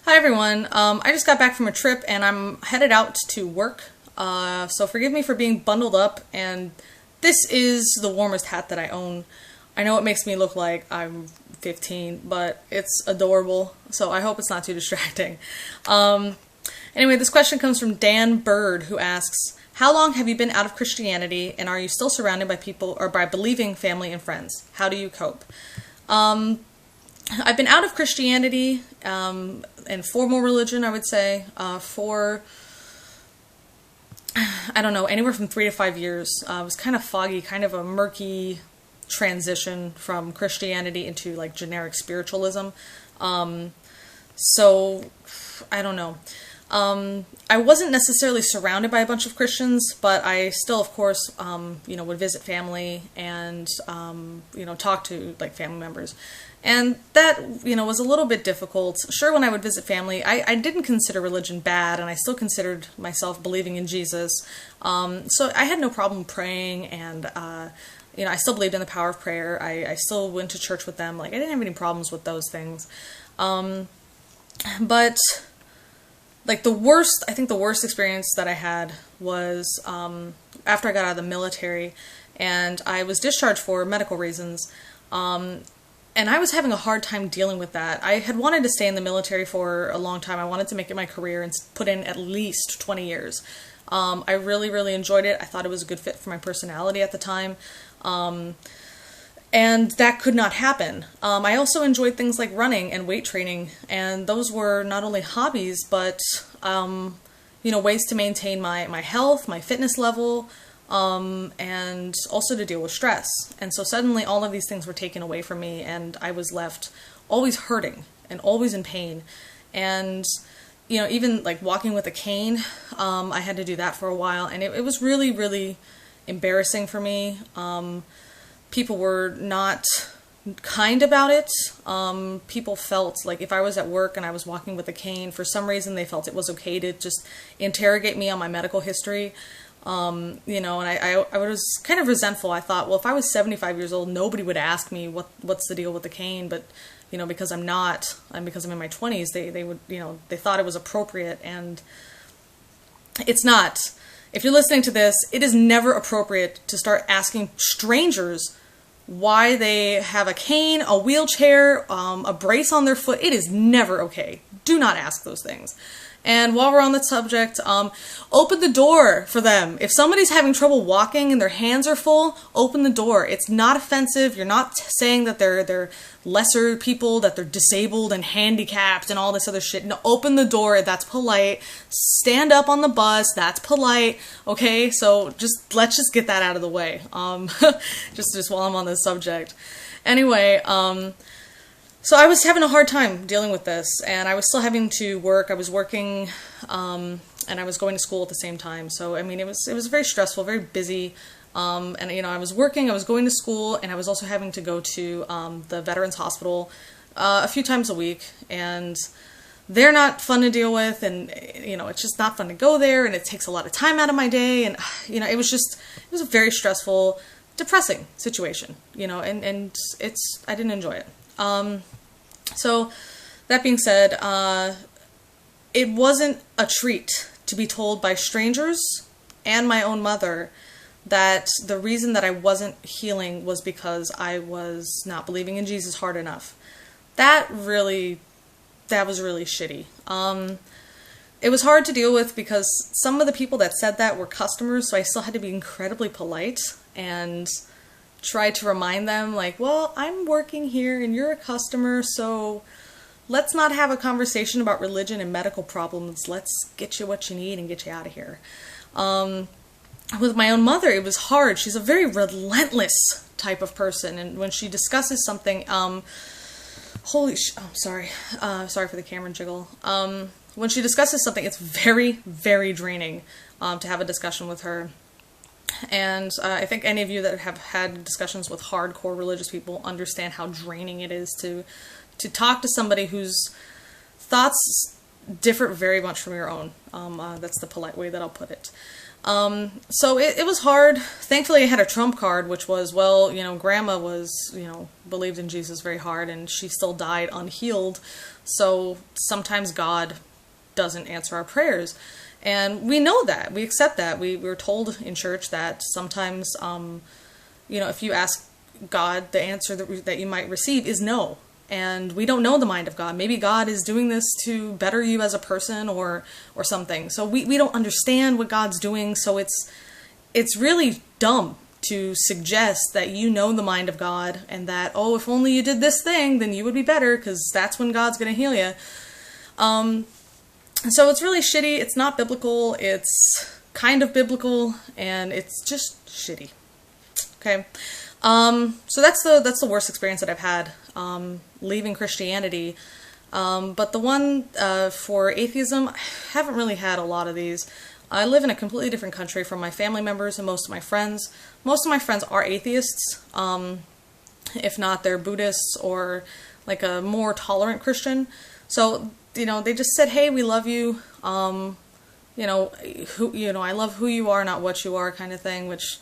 Hi everyone. I just got back from a trip and I'm headed out to work. So forgive me for being bundled up, and this is the warmest hat that I own. I know it makes me look like I'm 15, but it's adorable, so I hope it's not too distracting. Anyway, this question comes from Dan Bird, who asks, how long have you been out of Christianity, and are you still surrounded by people or by believing family and friends? How do you cope? I've been out of Christianity and formal religion, I would say, for, I don't know, anywhere from 3 to 5 years. It was kind of foggy, kind of a murky transition from Christianity into like generic spiritualism. So, I don't know. I wasn't necessarily surrounded by a bunch of Christians, but I still, of course, would visit family and, talk to like family members. And that, was a little bit difficult. Sure, when I would visit family, I didn't consider religion bad, and I still considered myself believing in Jesus. So I had no problem praying, and, I still believed in the power of prayer. I still went to church with them. Like, I didn't have any problems with those things. But like I think the worst experience that I had was after I got out of the military, and I was discharged for medical reasons. And I was having a hard time dealing with that. I had wanted to stay in the military for a long time. I wanted to make it my career and put in at least 20 years. I really, really enjoyed it. I thought it was a good fit for my personality at the time. And that could not happen. I also enjoyed things like running and weight training, and those were not only hobbies, but, ways to maintain my health, my fitness level, and also to deal with stress. And so suddenly all of these things were taken away from me, and I was left always hurting and always in pain. And, even like walking with a cane, I had to do that for a while, and it was really, really embarrassing for me. People were not kind about it. People felt like if I was at work and I was walking with a cane, for some reason they felt it was okay to just interrogate me on my medical history. And I was kind of resentful. I thought, well, if I was 75 years old, nobody would ask me what's the deal with the cane, but, because I'm not, and because I'm in my 20s, they would, they thought it was appropriate, and it's not. If you're listening to this, it is never appropriate to start asking strangers why they have a cane, a wheelchair, a brace on their foot. It is never okay. Do not ask those things. And while we're on the subject, open the door for them. If somebody's having trouble walking and their hands are full, open the door. It's not offensive. You're not saying that they're lesser people, that they're disabled and handicapped and all this other shit. No, open the door. That's polite. Stand up on the bus. That's polite. Okay, so let's just get that out of the way. Just while I'm on this subject. Anyway, so I was having a hard time dealing with this, and I was still having to work. I was working, and I was going to school at the same time. So, it was very stressful, very busy. And, I was working, I was going to school, and I was also having to go to the Veterans Hospital a few times a week. And they're not fun to deal with, and, it's just not fun to go there, and it takes a lot of time out of my day. And, it was a very stressful, depressing situation, and I didn't enjoy it. So that being said, it wasn't a treat to be told by strangers and my own mother that the reason that I wasn't healing was because I was not believing in Jesus hard enough. That was really shitty. It was hard to deal with because some of the people that said that were customers, so I still had to be incredibly polite and try to remind them, like, well, I'm working here and you're a customer, so let's not have a conversation about religion and medical problems. Let's get you what you need and get you out of here. With my own mother, it was hard. She's a very relentless type of person, and when she discusses something, sorry for the camera jiggle. When she discusses something, it's very, very draining to have a discussion with her. And I think any of you that have had discussions with hardcore religious people understand how draining it is to talk to somebody whose thoughts differ very much from your own. That's the polite way that I'll put it. So it was hard. Thankfully, I had a trump card, which was, well, Grandma was, believed in Jesus very hard, and she still died unhealed. So sometimes God doesn't answer our prayers. And we know that. We accept that. We were told in church that sometimes, if you ask God, the answer that you might receive is no. And we don't know the mind of God. Maybe God is doing this to better you as a person or something. So we don't understand what God's doing. So it's really dumb to suggest that you know the mind of God and that, oh, if only you did this thing, then you would be better, because that's when God's going to heal you. So it's really shitty. It's not biblical. It's kind of biblical, and it's just shitty. Okay. So that's the worst experience that I've had, leaving Christianity. But the one, for atheism, I haven't really had a lot of these. I live in a completely different country from my family members and most of my friends. Most of my friends are atheists. If not, they're Buddhists or like a more tolerant Christian. So, they just said, hey, we love you. I love who you are, not what you are, kind of thing, which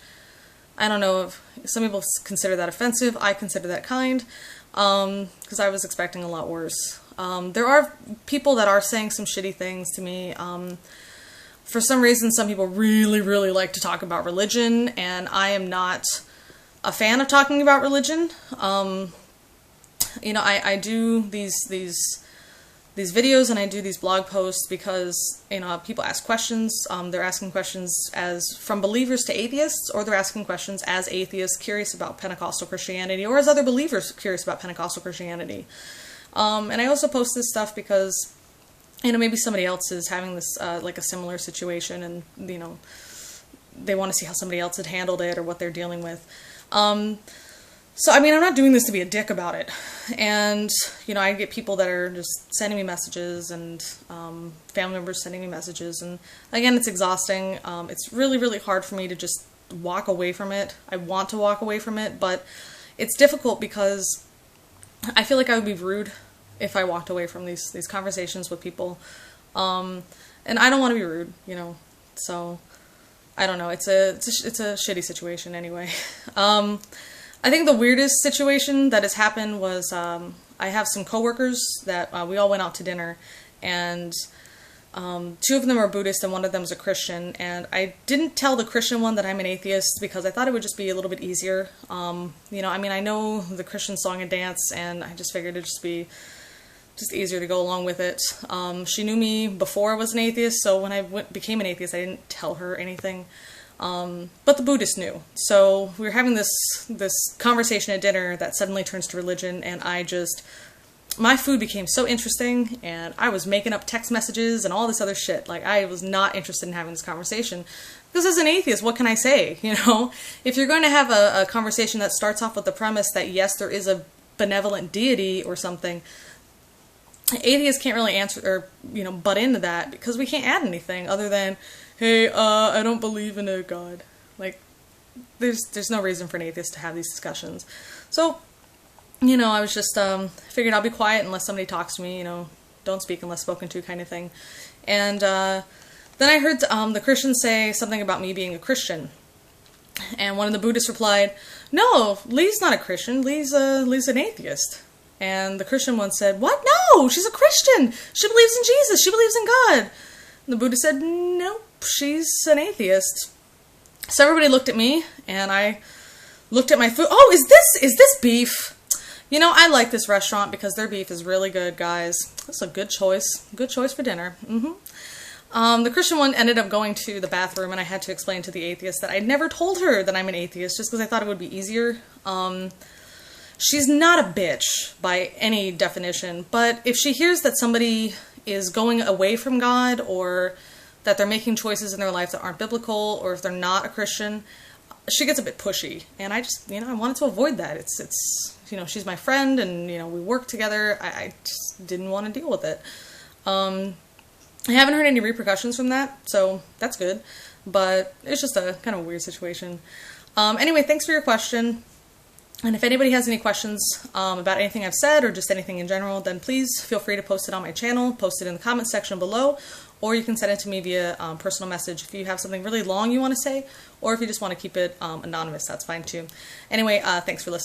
I don't know if some people consider that offensive. I consider that kind, because I was expecting a lot worse. There are people that are saying some shitty things to me. For some reason, some people really, really like to talk about religion, and I am not a fan of talking about religion. I do these videos and I do these blog posts because, people ask questions. They're asking questions from believers to atheists, or they're asking questions as atheists curious about Pentecostal Christianity, or as other believers curious about Pentecostal Christianity. And I also post this stuff because, maybe somebody else is having this, like a similar situation, and, they want to see how somebody else had handled it or what they're dealing with. So, I'm not doing this to be a dick about it. And, I get people that are just sending me messages, and family members sending me messages. And, again, it's exhausting. It's really, really hard for me to just walk away from it. I want to walk away from it, but it's difficult because I feel like I would be rude if I walked away from these conversations with people. And I don't want to be rude, So, I don't know. It's a shitty situation anyway. I think the weirdest situation that has happened was, I have some coworkers that we all went out to dinner, and two of them are Buddhist and one of them is a Christian, and I didn't tell the Christian one that I'm an atheist because I thought it would just be a little bit easier. I know the Christian song and dance, and I just figured it'd just be easier to go along with it. She knew me before I was an atheist, so when I became an atheist, I didn't tell her anything. But the Buddhist knew. So we were having this conversation at dinner that suddenly turns to religion, and my food became so interesting, and I was making up text messages and all this other shit. Like, I was not interested in having this conversation. Because as an atheist, what can I say? If you're going to have a conversation that starts off with the premise that yes, there is a benevolent deity or something, atheists can't really answer or, butt into that, because we can't add anything other than, hey, I don't believe in a God. Like, there's no reason for an atheist to have these discussions. So, I was just, figured I'll be quiet unless somebody talks to me, don't speak unless spoken to kind of thing. And, then I heard, the Christians say something about me being a Christian. And one of the Buddhists replied, no, Lee's not a Christian, Lee's an atheist. And the Christian one said, what? No, she's a Christian. She believes in Jesus. She believes in God. And the Buddhist said, nope, she's an atheist. So everybody looked at me, and I looked at my food. Oh, is this beef? I like this restaurant because their beef is really good, guys. That's a good choice. Good choice for dinner. The Christian one ended up going to the bathroom, and I had to explain to the atheist that I'd never told her that I'm an atheist just because I thought it would be easier. She's not a bitch by any definition, but if she hears that somebody is going away from God, or that they're making choices in their life that aren't biblical, or if they're not a Christian, she gets a bit pushy. And I just, I wanted to avoid that. It's she's my friend, and, we work together. I just didn't want to deal with it. I haven't heard any repercussions from that, so that's good. But it's just a kind of a weird situation. Anyway, thanks for your question. And if anybody has any questions about anything I've said or just anything in general, then please feel free to post it on my channel, post it in the comment section below, or you can send it to me via personal message if you have something really long you want to say, or if you just want to keep it anonymous, that's fine too. Anyway, thanks for listening.